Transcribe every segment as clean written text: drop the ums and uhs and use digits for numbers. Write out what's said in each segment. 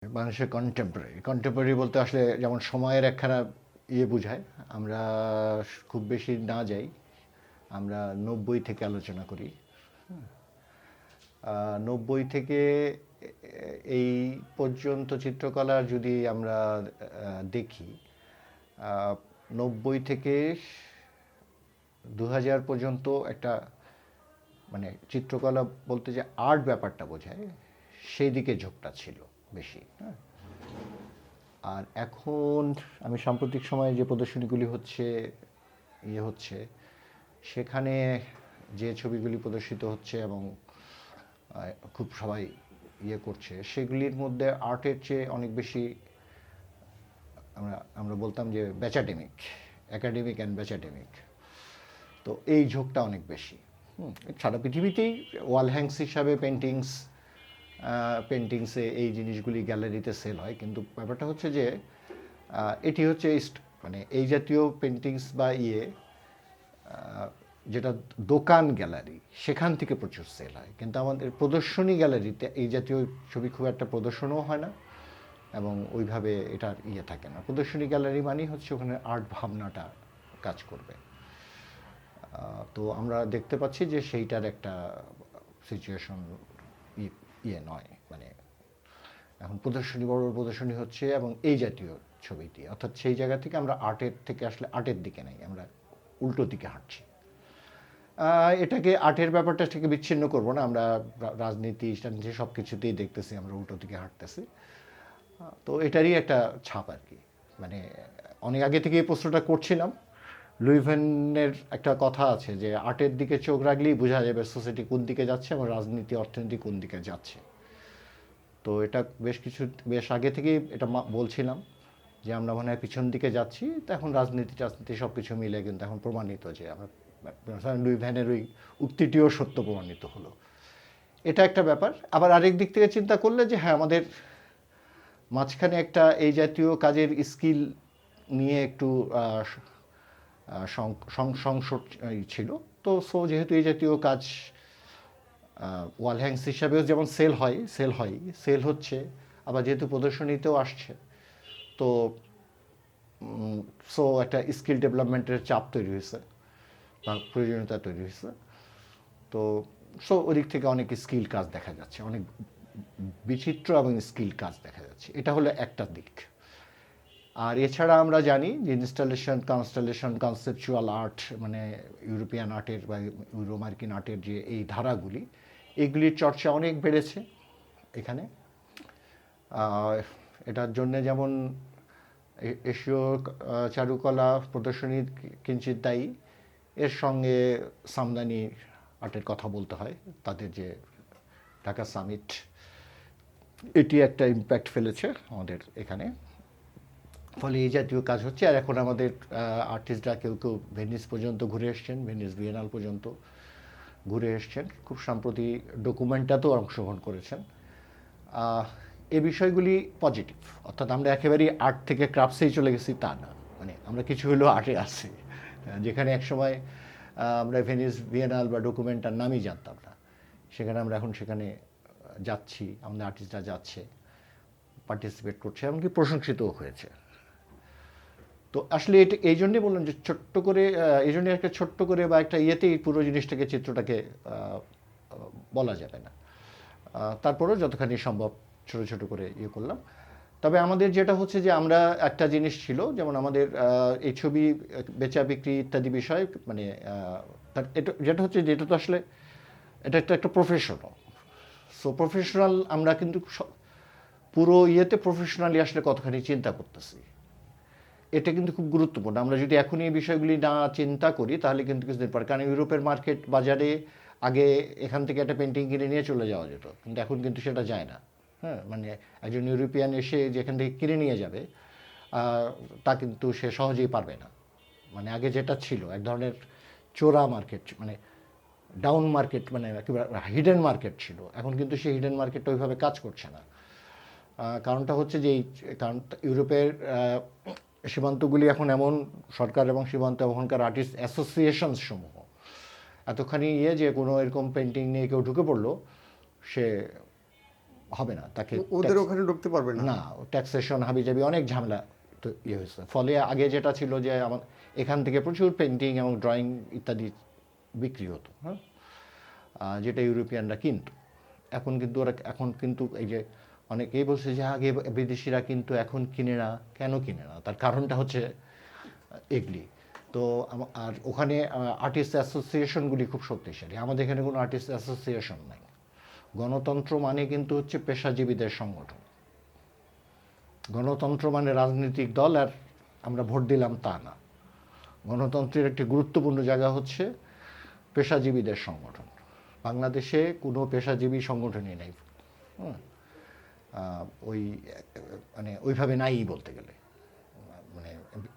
বাংলাদেশের কন্টেম্পোরারি বলতে আসলে যেমন সময়ের একখানা বোঝায়। আমরা খুব বেশি না যাই, আমরা 90 থেকে আলোচনা করি। 90 থেকে এই পর্যন্ত চিত্রকলার যদি আমরা দেখি, 90 থেকে 2000 পর্যন্ত একটা মানে চিত্রকলা বলতে যে আর্ট ব্যাপারটা বোঝায় সেই দিকে ঝোঁকটা ছিল বেশি। হ্যাঁ, আর এখন আমি সাম্প্রতিক সময়ে যে প্রদর্শনীগুলি হচ্ছে সেখানে যে ছবিগুলি প্রদর্শিত হচ্ছে এবং খুব সবাই করছে, সেগুলির মধ্যে আর্টের চেয়ে অনেক বেশি আমরা বলতাম যে একাডেমিক অ্যান্ড ব্যাচাডেমিক। তো এই ঝোঁকটা অনেক বেশি। সারা পৃথিবীতেই ওয়াল হ্যাংস হিসাবে পেন্টিংসে এই জিনিসগুলি গ্যালারিতে সেল হয়, কিন্তু ব্যাপারটা হচ্ছে যে এটি হচ্ছে মানে এই জাতীয় পেন্টিংস বা যেটা দোকান গ্যালারি, সেখান থেকে প্রচুর সেল হয়, কিন্তু আমাদের প্রদর্শনী গ্যালারিতে এই জাতীয় ছবি খুব একটা প্রদর্শনও হয় না এবং ওইভাবে এটার থাকে না। প্রদর্শনী গ্যালারি মানেই হচ্ছে ওখানে আর্ট ভাবনাটা কাজ করবে। তো আমরা দেখতে পাচ্ছি যে সেইটার একটা সিচুয়েশন নয়, মানে এখন প্রদর্শনী বড় প্রদর্শনী হচ্ছে এবং এই জাতীয় ছবিটি, অর্থাৎ সেই জায়গা থেকে আমরা আর্টের থেকে আসলে আর্টের দিকে নাই, আমরা উল্টো দিকে হাঁটছি। এটাকে আর্টের ব্যাপারটা থেকে বিচ্ছিন্ন করব না, আমরা রাজনীতি সব কিছুতেই দেখতেছি আমরা উল্টো দিকে হাঁটতেছি। তো এটারই একটা ছাপ আর কি। মানে অনেক আগে থেকে এই প্রশ্নটা করছিলাম। লুই ভ্যানের একটা কথা আছে যে আর্টের দিকে চোখ রাখলেই বোঝা যাবে সোসাইটি কোন দিকে যাচ্ছে এবং রাজনীতি অর্থনীতি কোন দিকে যাচ্ছে। তো এটা বেশ আগে থেকেই এটা বলছিলাম যে আমরা মনে হয় পিছন দিকে যাচ্ছি। তো এখন রাজনীতি সব কিছু মিলে কিন্তু এখন প্রমাণিত যে আমরা লুই ভ্যানের ওই উক্তিটিও সত্য প্রমাণিত হলো। এটা একটা ব্যাপার। আবার আরেক দিক থেকে চিন্তা করলে যে হ্যাঁ, আমাদের মাঝখানে একটা এই জাতীয় কাজের স্কিল নিয়ে একটু সংসদ ছিল। তো যেহেতু এই জাতীয় কাজ ওয়াল হ্যাংস হিসাবেও যেমন সেল হচ্ছে, আবার যেহেতু প্রদর্শনীতেও আসছে, তো একটা স্কিল ডেভেলপমেন্টের চাপ তৈরি হয়েছে বা প্রয়োজনীয়তা তৈরি হয়েছে। তো ওদিক থেকে অনেক স্কিল কাজ দেখা যাচ্ছে, অনেক বিচিত্র এবং স্কিল কাজ দেখা যাচ্ছে। এটা হলো একটা দিক। আর এছাড়া আমরা জানি যে কনস্টেলেশন, কনসেপচুয়াল আর্ট, মানে ইউরোপিয়ান আর্টের বা ইউরো মার্কিন আর্টের যে এই ধারাগুলি, এগুলির চর্চা অনেক বেড়েছে এখানে। এটার জন্যে যেমন এশীয় চারুকলা প্রদর্শনী কিঞ্চিত দায়ী, এর সঙ্গে সামদানি আর্টের কথা বলতে হয়। তাদের যে ঢাকা সামিট, এটি একটা ইম্প্যাক্ট ফেলেছে আমাদের এখানে। ফলে এই জাতীয় কাজ হচ্ছে। আর এখন আমাদের আর্টিস্টরা কেউ ভেনিস পর্যন্ত ঘুরে এসছেন, ভেনিস বিয়েনাল পর্যন্ত ঘুরে এসছেন, খুব সম্প্রতি ডকুমেন্টাতেও অংশগ্রহণ করেছেন। এই বিষয়গুলি পজিটিভ, অর্থাৎ আমরা একেবারেই আর্ট থেকে ক্রাফটসেই চলে গেছি তা না, মানে আমরা কিছু হলেও আর্টে আছি। যেখানে একসময় আমরা ভেনিস বিয়েনাল বা ডকুমেন্টার নামই জানতাম না, সেখানে আমরা এখন সেখানে যাচ্ছি, আমাদের আর্টিস্টরা যাচ্ছে, পার্টিসিপেট করছে, এমনকি প্রশংসিতও হয়েছে। তো আসলে এটা এই জন্যই বললাম যে ছোট্ট করে, এই জন্যই একটা ছোট্ট করে বা একটা ইয়েতেই পুরো জিনিসটাকে, চিত্রটাকে বলা যাবে না। তারপরেও যতখানি সম্ভব ছোট ছোট করে করলাম। তবে আমাদের যেটা হচ্ছে যে আমরা একটা জিনিস ছিল, যেমন আমাদের এই ছবি বেচা বিক্রি ইত্যাদি বিষয়, মানে এটা যেটা হচ্ছে যে এটা তো আসলে এটা একটা প্রফেশনাল। প্রফেশনাল আমরা কিন্তু পুরো প্রফেশনালি আসলে কতখানি চিন্তা করতেছি, এটা কিন্তু খুব গুরুত্বপূর্ণ। আমরা যদি এখনই এই বিষয়গুলি না চিন্তা করি তাহলে কিন্তু কিছুদিন পর, কারণ ইউরোপের মার্কেট বাজারে আগে এখান থেকে একটা পেন্টিং কিনে নিয়ে চলে যাওয়া যেত, কিন্তু এখন কিন্তু সেটা যায় না। হ্যাঁ, মানে একজন ইউরোপিয়ান এসে যেখান থেকে কিনে নিয়ে যাবে তা কিন্তু সে সহজেই পারবে না। মানে আগে যেটা ছিল এক ধরনের চোরা মার্কেট, মানে ডাউন মার্কেট, মানে একেবারে হিডেন মার্কেট ছিল, এখন কিন্তু সেই হিডেন মার্কেটটা ওইভাবে কাজ করছে না। কারণটা হচ্ছে যে কারণ ইউরোপের সীমান্তগুলি এখন এমন, সরকার এবং সীমান্ত ওখানকার আর্টিস্ট অ্যাসোসিয়েশনস সমূহ এতখানি যে কোনো এরকম পেন্টিং নিয়ে কেউ ঢুকে পড়লো, সে হবে না, তাকে ওদের ওখানে ঢুকতে পারবে না। না, ট্যাক্সেশন হাবিজাবি অনেক ঝামেলা তো ইয়ে হয়েছে। ফলে আগে যেটা ছিল যে আমার এখান থেকে প্রচুর পেন্টিং এবং ড্রয়িং ইত্যাদি বিক্রি হতো, হ্যাঁ, যেটা ইউরোপিয়ানরা কিনতো। এখন কিন্তু ওরা এখন কিন্তু এই যে অনেকেই বলছে যে আগে বিদেশিরা কিন্তু এখন কিনে না, কেন কিনে না, তার কারণটা হচ্ছে এগুলি। তো আর ওখানে আর্টিস্ট অ্যাসোসিয়েশনগুলি খুব শক্তিশালী, আমাদের এখানে কোনো আর্টিস্ট অ্যাসোসিয়েশন নাই। গণতন্ত্র মানে কিন্তু হচ্ছে পেশাজীবীদের সংগঠন। গণতন্ত্র মানে রাজনৈতিক দল আর আমরা ভোট দিলাম তা না। গণতন্ত্রের একটি গুরুত্বপূর্ণ জায়গা হচ্ছে পেশাজীবীদের সংগঠন। বাংলাদেশে কোনো পেশাজীবী সংগঠনই নাই, ওই মানে ওইভাবে নাই বলতে গেলে। মানে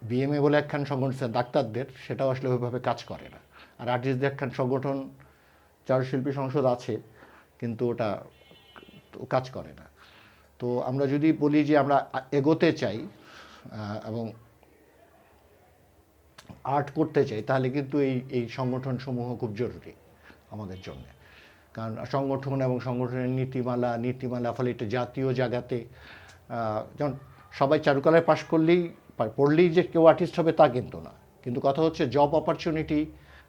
বিএমএ বলে একখান সংগঠন ডাক্তারদের, সেটাও আসলে ওইভাবে কাজ করে না। আর আর্টিস্টদের একখান সংগঠন চারুশিল্পী সংসদ আছে, কিন্তু ওটা কাজ করে না। তো আমরা যদি বলি যে আমরা এগোতে চাই এবং আর্ট করতে চাই, তাহলে কিন্তু এই সংগঠনসমূহ খুব জরুরি আমাদের জন্য। কারণ সংগঠন এবং সংগঠনের নীতিমালা ফলে এটা জাতীয় জায়গাতে, যেমন সবাই চারুকলায় পাশ করলেই পড়লেই যে কেউ আর্টিস্ট হবে তা কিন্তু না, কিন্তু কথা হচ্ছে জব অপরচুনিটি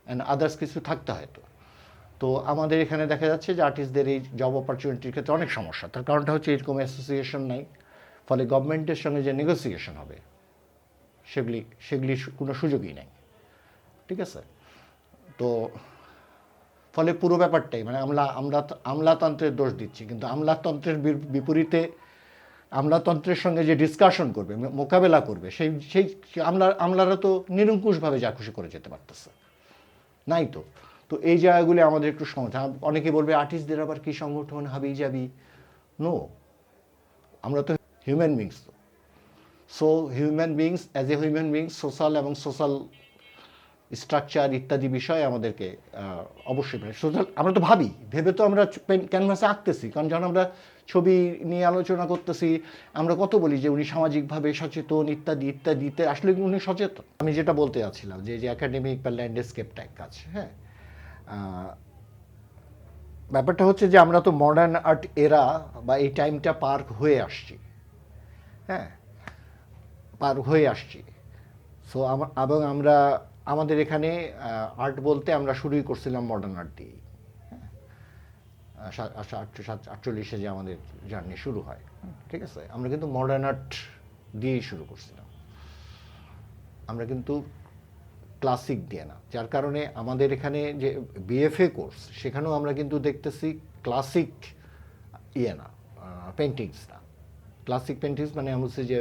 অ্যান্ড আদার্স কিছু থাকতে হয়। তো আমাদের এখানে দেখা যাচ্ছে যে আর্টিস্টদের এই জব অপরচুনিটির ক্ষেত্রে অনেক সমস্যা। তার কারণটা হচ্ছে এরকম অ্যাসোসিয়েশন নাই, ফলে গভর্নমেন্টের সঙ্গে যে নেগোসিয়েশন হবে সেগুলি কোনো সুযোগই নেই, ঠিক আছে। তো ফলে পুরো ব্যাপারটাই মানে আমলাতন্ত্রের দোষ দিচ্ছি, কিন্তু আমলাতন্ত্রের বিপরীতে আমলাতন্ত্রের সঙ্গে যে ডিসকাশন করবে, মোকাবেলা করবে, সেই আমলারা তো নিরঙ্কুশভাবে যা খুশি করে যেতে পারতেছে, নাই তো। তো এই জায়গাগুলি আমাদের একটু সমস্যা। অনেকে বলবে আর্টিস্টদের আবার কি সংগঠন, হাবি যাবি। নো, আমরা তো human beings. So human beings, as a human beings social এবং সোশ্যাল স্ট্রাকচার ইত্যাদি বিষয়ে আমাদেরকে অবশ্যই সোশ্যাল আমরা তো ভেবে তো আমরা ক্যানভাসে আঁকতেছি। কারণ যখন আমরা ছবি নিয়ে আলোচনা করতেছি, আমরা কত বলি যে উনি সামাজিকভাবে সচেতন ইত্যাদিতে, আসলে উনি সচেতন। আমি যেটা বলতে যাচ্ছিলাম যে একাডেমিক বা ল্যান্ডস্কেপ টাইপ কাজ, হ্যাঁ, ব্যাপারটা হচ্ছে যে আমরা তো মডার্ন আর্ট এরা বা এই টাইমটা পার হয়ে আসছি, হ্যাঁ, পার হয়ে আসছি। সো এবং আমরা আমাদের এখানে আর্ট বলতে আমরা শুরুই করছিলাম মডার্ন আর্ট দিয়েই, হ্যাঁ, 1948 যে আমাদের জার্নি শুরু হয়, ঠিক আছে। আমরা কিন্তু মডার্ন আর্ট দিয়েই শুরু করছিলাম, আমরা কিন্তু ক্লাসিক দিয়ে না। যার কারণে আমাদের এখানে যে বিএফএ কোর্স, সেখানেও আমরা কিন্তু দেখতেছি ক্লাসিক না, পেন্টিংস না। ক্লাসিক পেন্টিংস মানে আমি বলছি যে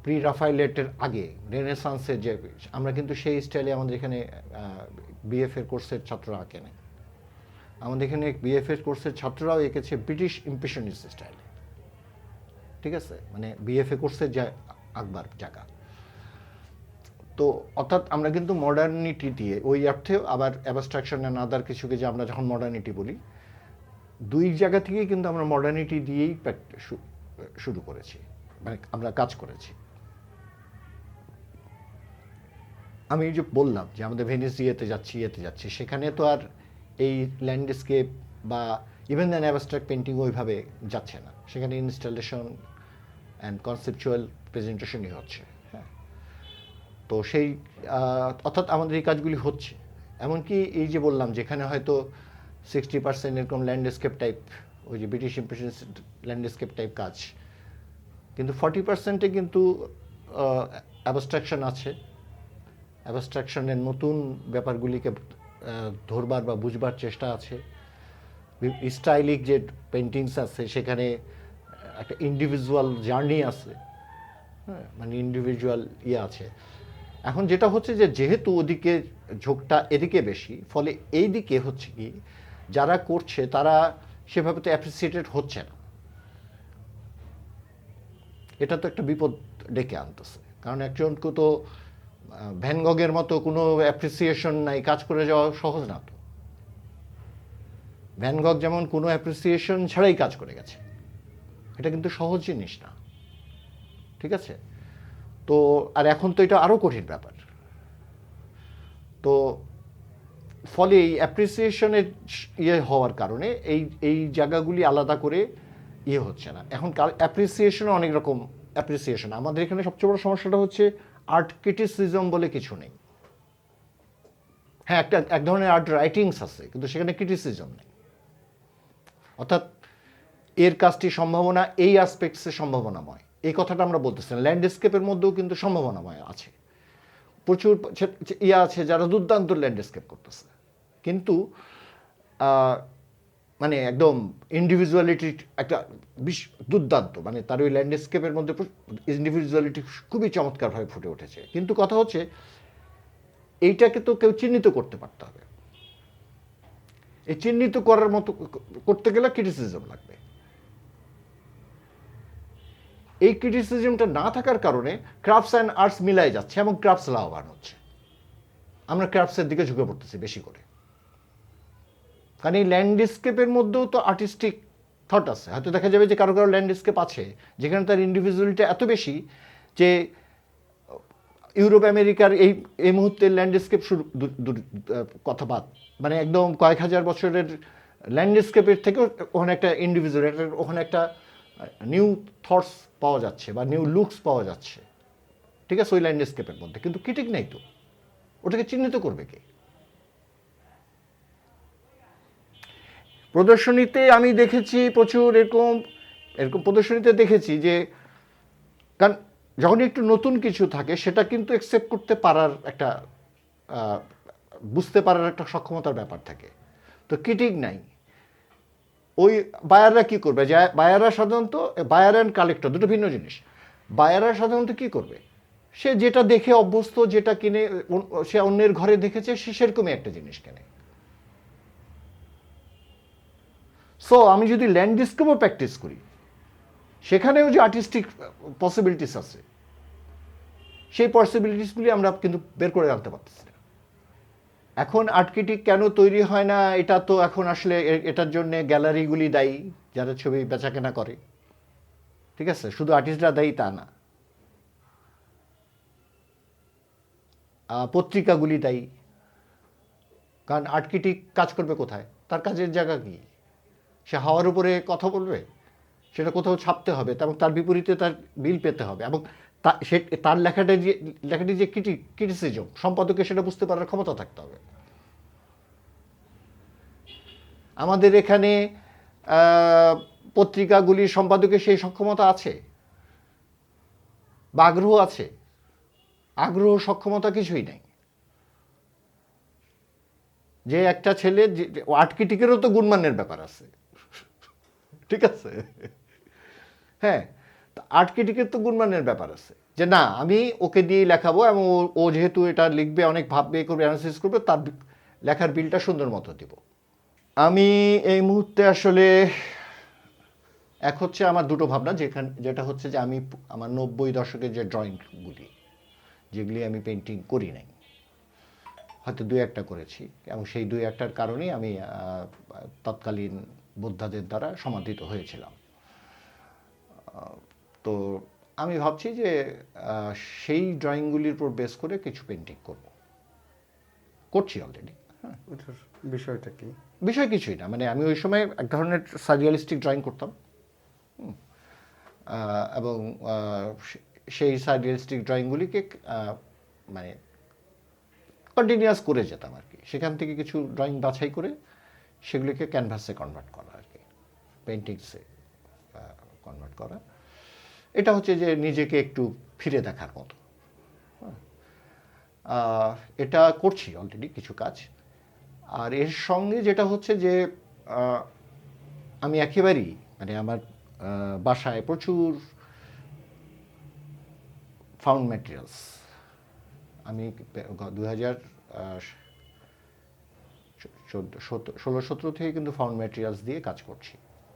প্রি রাফায়েলেটের আগে রেনেসান্সের যে, আমরা কিন্তু সেই স্টাইলে আমাদের এখানে বিএফএ কোর্সের ছাত্ররা আঁকে না। আমাদের এখানে বিএফএ কোর্সের ছাত্ররাও এঁকেছে ব্রিটিশ ইম্প্রেশনিস্ট স্টাইলে, ঠিক আছে, মানে বিএফএ কোর্সের যে আঁকবার জায়গা। তো অর্থাৎ আমরা কিন্তু মডার্নিটি দিয়ে ওই অর্থে আবার অ্যাবস্ট্রাকশন অ্যান্ড আদার কিছুকে যে আমরা যখন মডার্নিটি বলি, দুই জায়গা থেকেই কিন্তু আমরা মডার্নিটি দিয়েই শুরু করেছি, মানে আমরা কাজ করেছি। আমি যে বললাম যে আমাদের ভেনিস ইয়েতে যাচ্ছি, সেখানে তো আর এই ল্যান্ডস্কেপ বা ইভেন দ্যান অ্যাবস্ট্রাক্ট পেন্টিং ওইভাবে যাচ্ছে না, সেখানে ইনস্টলেশন অ্যান্ড কনসেপচুয়াল প্রেজেন্টেশনই হচ্ছে, হ্যাঁ। তো সেই অর্থাৎ আমাদের এই কাজগুলি হচ্ছে। এমনকি এই যে বললাম যেখানে হয়তো 60% এরকম ল্যান্ডস্কেপ টাইপ, ওই যে ব্রিটিশ ইম্প্রেশনিস্ট ল্যান্ডস্কেপ টাইপ কাজ, কিন্তু 40%-এ কিন্তু অ্যাবস্ট্রাকশন আছে। অ্যাবস্ট্রাকশনের নতুন ব্যাপারগুলিকে ধরবার বা বুঝবার চেষ্টা আছে। স্টাইলিক যে পেন্টিংস আছে, সেখানে একটা ইন্ডিভিজুয়াল জার্নি আছে, হ্যাঁ, মানে ইন্ডিভিজুয়াল আছে। এখন যেটা হচ্ছে যে যেহেতু ওদিকে ঝোঁকটা এদিকে বেশি, ফলে এই দিকে হচ্ছে কি যারা করছে তারা সেভাবে তো অ্যাপ্রিসিয়েটেড হচ্ছে না। এটা তো একটা বিপদ ডেকে আনতেছে, কারণ একজনকে তো ভ্যান গগের মতো কোনো অ্যাপ্রিসিয়েশন নাই, কাজ করে যাওয়া সহজ না তো। ভ্যান গগ যেমন কোনো অ্যাপ্রিসিয়েশন ছাড়াই কাজ করে গেছে, এটা কিন্তু সহজ জিনিস না, ঠিক আছে। তো আর এখন তো এটা আরও কঠিন ব্যাপার। তো ফলে এই অ্যাপ্রিসিয়েশনের হওয়ার কারণে এই জায়গাগুলি আলাদা করে ইয়ে হচ্ছে না। এখন অ্যাপ্রিসিয়েশনও অনেক রকম অ্যাপ্রিসিয়েশন। আমাদের এখানে সবচেয়ে বড় সমস্যাটা হচ্ছে আর্ট ক্রিটিসিজম বলে কিছু নেই। হ্যাঁ, এক ধরনের আর্ট রাইটিংস আছে, কিন্তু সেখানে ক্রিটিসিজম নেই। অর্থাৎ এর কাজটি সম্ভাবনা এই অ্যাসপেক্টসে সম্ভাবনাময়, এই কথাটা আমরা বলতেছি না। ল্যান্ডস্কেপের মধ্যেও কিন্তু সম্ভাবনাময় আছে, প্রচুর ইয়ে আছে যারা দুর্দান্ত ল্যান্ডস্কেপ করতেছে, কিন্তু মানে একদম ইন্ডিভিজুয়ালিটি একটা দুর্দান্ত, মানে তার ওই ল্যান্ডস্কেপের মধ্যে ইন্ডিভিজুয়ালিটি খুবই চমৎকারভাবে ফুটে উঠেছে। কিন্তু কথা হচ্ছে এইটাকে তো কেউ চিহ্নিত করতে পারতে হবে। এই চিহ্নিত করার মতো করতে গেলে ক্রিটিসিজম লাগবে। এই ক্রিটিসিজমটা না থাকার কারণে ক্রাফটস অ্যান্ড আর্টস মিলাই যাচ্ছে এবং ক্রাফটস লাভবান হচ্ছে। আমরা ক্রাফটসের দিকে ঝুঁকে পড়তেছি বেশি করে, কারণ এই ল্যান্ডস্কেপের মধ্যেও তো আর্টিস্টিক থট আছে। হয়তো দেখা যাবে যে কারো কারো ল্যান্ডস্কেপ আছে যেখানে তার ইন্ডিভিজুয়ালিটি এত বেশি যে ইউরোপ আমেরিকার এই মুহূর্তের ল্যান্ডস্কেপ শুরু কথা বাদ, মানে একদম কয়েক হাজার বছরের ল্যান্ডস্কেপের থেকেও ওখানে একটা ইন্ডিভিজুয়াল, ওখানে একটা নিউ থটস পাওয়া যাচ্ছে বা নিউ লুকস পাওয়া যাচ্ছে, ঠিক আছে, ওই ল্যান্ডস্কেপের মধ্যে। কিন্তু ক্রিটিক নেই তো, ওটাকে চিহ্নিত করবে কে? প্রদর্শনীতে আমি দেখেছি প্রচুর এরকম প্রদর্শনীতে দেখেছি যে, কারণ যখন একটু নতুন কিছু থাকে সেটা কিন্তু অ্যাকসেপ্ট করতে পারার একটা বুঝতে পারার একটা সক্ষমতার ব্যাপার থাকে, তো ক্রিটিক নাই। ওই বায়াররা কি করবে? বায়াররা সাধারণত, বায়ার অ্যান্ড কালেক্টর দুটো ভিন্ন জিনিস। বায়াররা সাধারণত কি করবে? সে যেটা দেখে অভ্যস্ত, যেটা কিনে সে অন্যের ঘরে দেখেছে, সে সেরকমই একটা জিনিস কেনে। সো আমি যদি ল্যান্ডস্কেপও প্র্যাকটিস করি, সেখানেও যে আর্টিস্টিক পসিবিলিটিস আছে, সেই পসিবিলিটিসগুলি আমরা কিন্তু বের করে আনতে পারতেছি না। এখন আর্ট ক্রিটিক কেন তৈরি হয় না, এটা তো এখন আসলে এটার জন্য গ্যালারিগুলি দায়ী, যারা ছবি বেচাকেনা করে, ঠিক আছে, শুধু আর্টিস্টরা দায়ী তা না, পত্রিকাগুলি দায়ী। কারণ আর্ট ক্রিটিক কাজ করবে কোথায়? তার কাজের জায়গা কি? সে হাওয়ার উপরে কথা বলবে? সেটা কোথাও ছাপতে হবে এবং তার বিপরীতে তার বিল পেতে হবে, এবং তার লেখাটি যে ক্রিটিসিজম, সম্পাদকের সেটা বুঝতে পারার ক্ষমতা থাকতে হবে। আমাদের এখানে পত্রিকাগুলির সম্পাদকের সেই সক্ষমতা আছে বা আগ্রহ আছে? আগ্রহ সক্ষমতা কিছুই নেই। যে একটা ছেলে, আর্ট ক্রিটিকেরও তো গুণমানের ব্যাপার আছে, ঠিক আছে, হ্যাঁ, আর্ট ক্রিটিকের তো গুণমানের ব্যাপার আছে, যে না আমি ওকে দিয়েই লেখাবো এবং ও যেহেতু এটা লিখবে, অনেক ভাববে, করবে, অ্যানালাইসিস করবে, তার লেখার বিলটা সুন্দর মতো দিব। আমি এই মুহূর্তে আসলে এক হচ্ছে আমার দুটো ভাবনা, যেটা হচ্ছে যে আমি আমার 90 দশকের যে ড্রয়িংগুলি, যেগুলি আমি পেন্টিং করি নাই, হয়তো 2-1টা করেছি, এবং সেই 2-1টার কারণেই আমি তৎকালীন বোদ্ধাদের দ্বারা সমাদৃত হয়েছিলাম। তো আমি ভাবছি যে সেই ড্রয়িংগুলির উপর বেস করে কিছু পেন্টিং করছি অলরেডি। হ্যাঁ, ওটার বিষয়টা কি? বিষয় কিছুই না, মানে আমি ওই সময় এক ধরনের সাররিয়ালিস্টিক ড্রয়িং করতাম, এবং সেই সাররিয়ালিস্টিক ড্রয়িংগুলিকে মানে কন্টিনিউয়াস করে যেতাম আর কি। সেখান থেকে কিছু ড্রয়িং বাছাই করে সেগুলিকে ক্যানভাসে কনভার্ট করা আর কি, পেন্টিংসে কনভার্ট করা। এটা হচ্ছে যে নিজেকে একটু ফিরে দেখার মতো। এটা করছি অলরেডি কিছু কাজ। আর এর সঙ্গে যেটা হচ্ছে যে আমি একেবারেই, মানে আমার বাসায় প্রচুর ফাউন্ড ম্যাটেরিয়ালস, আমি 2016-17 থেকে কিন্তু ফাউন্ড ম্যাটেরিয়ালস দিয়ে কাজ করছি।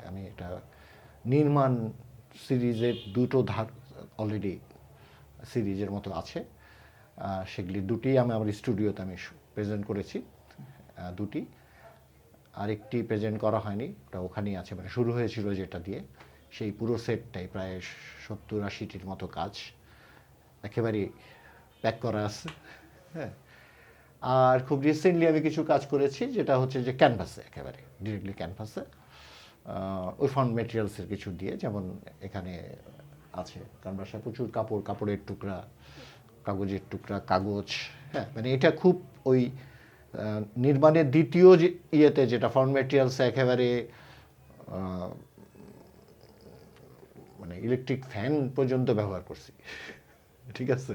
আমি এটা নির্মাণ সিরিজের দুটো ধার অলরেডি সিরিজের মতো আছে, সেগুলি দুটি আমি আমার স্টুডিওতে আমি প্রেজেন্ট করেছি, দুটি। আরেকটি প্রেজেন্ট করা হয়নি, ওটা ওখানেই আছে, মানে শুরু হয়েছিল যেটা দিয়ে, সেই পুরো সেটটাই প্রায় 70-80টির মতো কাজ একেবারেই প্যাক করা আছে। হ্যাঁ, আর খুব রিসেন্টলি আমি কিছু কাজ করেছি যেটা হচ্ছে যে ক্যানভাসে, একেবারে ডিরেক্টলি ক্যানভাসে। ওই ফাউন্ড ম্যাটেরিয়ালসের কিছু দিয়ে, যেমন এখানে আছে, কারণ বাসায় প্রচুর কাপড়ের টুকরা, কাগজের টুকরা, কাগজ। হ্যাঁ, মানে এটা খুব ওই নির্মাণের দ্বিতীয় যে ইয়েতে, যেটা ফাউন্ড ম্যাটেরিয়ালস একেবারে মানে ইলেকট্রিক ফ্যান পর্যন্ত ব্যবহার করছি, ঠিক আছে।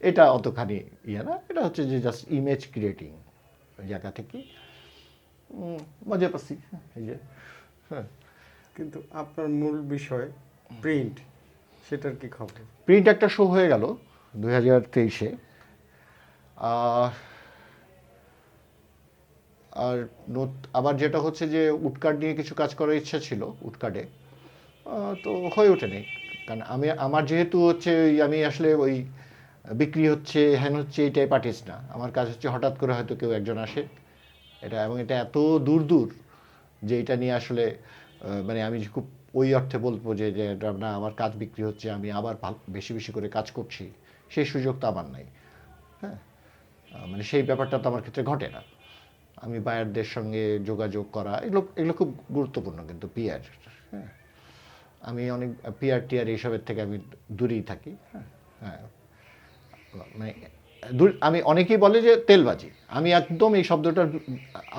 এটা অতখানি ইয়ে না, এটা হচ্ছে যে জাস্ট ইমেজ ক্রিয়েটিং জায়গা থেকে মজা পাচ্ছি। এই যে হ্যাঁ, কিন্তু আপনার মূল বিষয় প্রিন্ট, সেটার কি খবর? প্রিন্ট একটা শো হয়ে গেল 2023-এ। আর আবার যেটা হচ্ছে যে উডকার্ড নিয়ে কিছু কাজ করার ইচ্ছা ছিল, উডকার্ডে তো হয়ে ওঠেনি। কারণ আমার যেহেতু হচ্ছে আমি আসলে ওই বিক্রি হচ্ছে হ্যান হচ্ছে এই টাইপ আর্টিস্ট না। আমার কাজ হচ্ছে হঠাৎ করে হয়তো কেউ একজন আসে, এবং এটা এত দূর যে এটা নিয়ে আসলে মানে আমি খুব ওই অর্থে বলবো যে না, আমার কাজ বিক্রি হচ্ছে, আমি আবার বেশি করে কাজ করছি, সেই সুযোগ তো আমার নাই। হ্যাঁ, মানে সেই ব্যাপারটা তো আমার ক্ষেত্রে ঘটে না। আমি বায়ারদের সঙ্গে যোগাযোগ করা, এগুলো খুব গুরুত্বপূর্ণ, কিন্তু পিআর। হ্যাঁ, আমি অনেক টিআর এইসবের থেকে আমি দূরেই থাকি। হ্যাঁ, মানে আমি অনেকেই বলে যে তেলবাজি, আমি একদম এই শব্দটার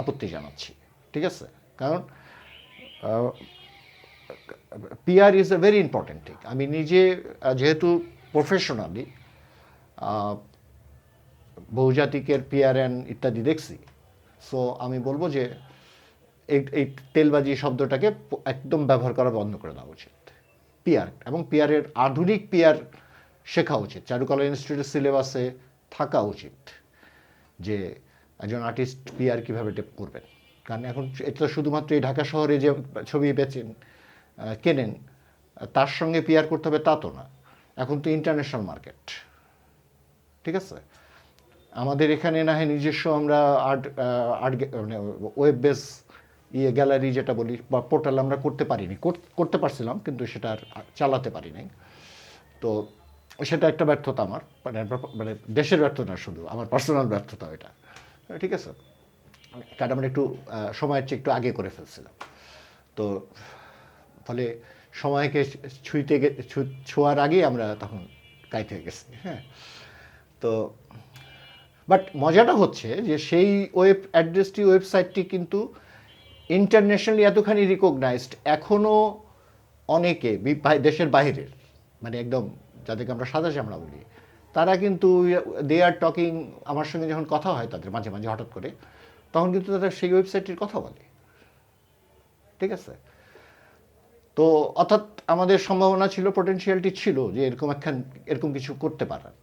আপত্তি জানাচ্ছি, ঠিক আছে। কারণ PR is a very important thing. আমি নিজে যেহেতু প্রফেশনালি বহুজাতিকের পিআরএন ইত্যাদি দেখছি, সো আমি বলবো যে এই তেলবাজি শব্দটাকে একদম ব্যবহার করা বন্ধ করে দেওয়া উচিত। পিআর এবং পিআরের আধুনিক পিআর শেখা উচিত, চারুকলা ইনস্টিটিউটের সিলেবাসে থাকা উচিত, যে একজন আর্টিস্ট পিআর কীভাবে টেপ করবেন। কারণ এখন এটা শুধুমাত্র এই ঢাকা শহরে যে ছবি কেনেন তার সঙ্গে পিআর করতে হবে তা তো না, এখন তো ইন্টারন্যাশনাল মার্কেট, ঠিক আছে। আমাদের এখানে না হয় নিজস্ব আমরা আর্ট মানে ওয়েব বেস গ্যালারি যেটা বলি বা পোর্টাল আমরা করতে পারছিলাম, কিন্তু সেটা আর চালাতে পারি নাই। তো সেটা একটা ব্যর্থতা আমার, মানে দেশের ব্যর্থতা, শুধু আমার পার্সোনাল ব্যর্থতা এটা, ঠিক আছে। কারণ আমরা একটু সময়ের চেয়ে একটু আগে করে ফেলছিলাম, তো ফলে সময়কে ছোঁয়ার আগেই আমরা তখন কাইতে গেছি। হ্যাঁ, তো বাট মজাটা হচ্ছে যে সেই ওয়েবসাইটটি কিন্তু ইন্টারন্যাশনালি এতখানি রিকগনাইজড, এখনও অনেকে দেশের বাইরের, মানে একদম যাদেরকে আমরা সাদা চামড়া বলি, তারা কিন্তু দে আর টকিং, আমার সঙ্গে যখন কথা হয় তাদের মাঝে মাঝে হঠাৎ করে, তখন কিন্তু তাদের সেই ওয়েবসাইটটির কথা বলে, ঠিক আছে। তো অর্থাৎ আমাদের সম্ভাবনা ছিল, পোটেনশিয়ালিটি ছিল যে এরকম কিছু করতে পারার।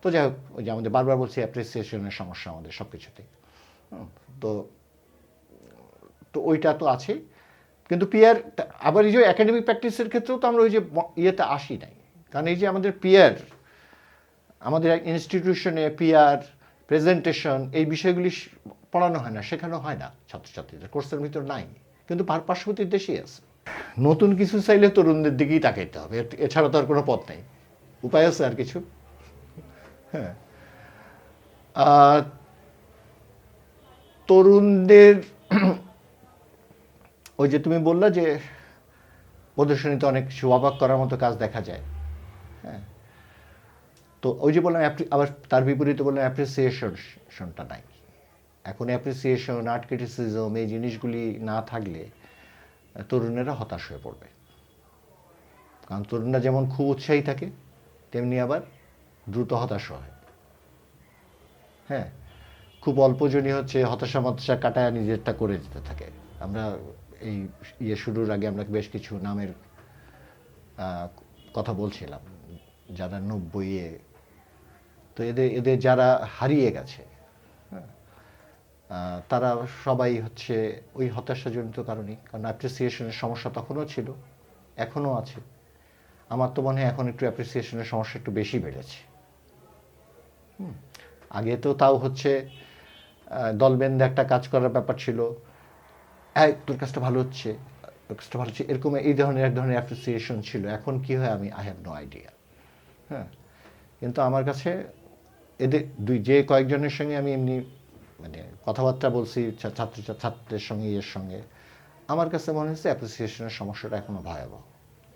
তো যাই হোক, ওই যে আমাদের বারবার বলছি অ্যাপ্রিসিয়েশনের সমস্যা আমাদের সব কিছুতেই। তো তো ওইটা তো আছে, কিন্তু পিয়ার আবার এই যে একাডেমিক প্র্যাকটিসের ক্ষেত্রেও তো আমরা ওই যে ইয়েতে আসি নাই। কারণ এই যে আমাদের পিয়ার, আমাদের ইনস্টিটিউশনে পিয়ার প্রেজেন্টেশন, এই বিষয়গুলি পড়ানো হয় না, শেখানো হয় না ছাত্রছাত্রীদের, কোর্সের ভিতর নাই, কিন্তু পার্শ্ববর্তী দেশেই আছে। নতুন কিছু চাইলে তরুণদের দিকেই তাকাইতে হবে, এছাড়া তো আর কোনো পথ নেই, উপায় আছে আর কিছু? হ্যাঁ, তরুণদের ওই যে তুমি বললা যে প্রদর্শনীতে অনেক কিছু অবাক করার মতো কাজ দেখা যায়। হ্যাঁ, তো ওই যে বললাম, আবার তার বিপরীতে বললাম অ্যাপ্রিসিয়েশনটা নাই। এখন অ্যাপ্রিসিয়েশন, আর্ট ক্রিটিসিজম, এই জিনিসগুলি না থাকলে তরুণেরা হতাশ হয়ে পড়বে। কারণ তরুণরা যেমন খুব উৎসাহী থাকে, তেমনি আবার দ্রুত হতাশ হয়। হ্যাঁ, খুব অল্পজনই হচ্ছে হতাশা কাটায় নিজেরটা করে যেতে থাকে। আমরা এই শুরুর আগে আমরা বেশ কিছু নামের কথা বলছিলাম যারা 90-এ, তো এদের যারা হারিয়ে গেছে, তারা সবাই হচ্ছে ওই হতাশাজনিত কারণেই। কারণ অ্যাপ্রিসিয়েশনের সমস্যা তখনও ছিল, এখনও আছে। আমার তো মনে হয় এখন একটু অ্যাপ্রিসিয়েশনের সমস্যা একটু বেশি বেড়েছে। আগে তো তাও হচ্ছে দলবেঁধে একটা কাজ করার ব্যাপার ছিল, তোর কাজটা ভালো হচ্ছে, এরকম এক ধরনের অ্যাপ্রিসিয়েশন ছিল। এখন কি হয় আই হ্যাভ নো আইডিয়া। হ্যাঁ, কিন্তু আমার কাছে এদের যে কয়েকজনের সঙ্গে আমি এমনি মানে কথাবার্তা বলছি, ছাত্রদের সঙ্গে, সঙ্গে আমার কাছে মনে হচ্ছে অ্যাপ্রিসিয়েশনের সমস্যাটা এখনো ভয়াবহ।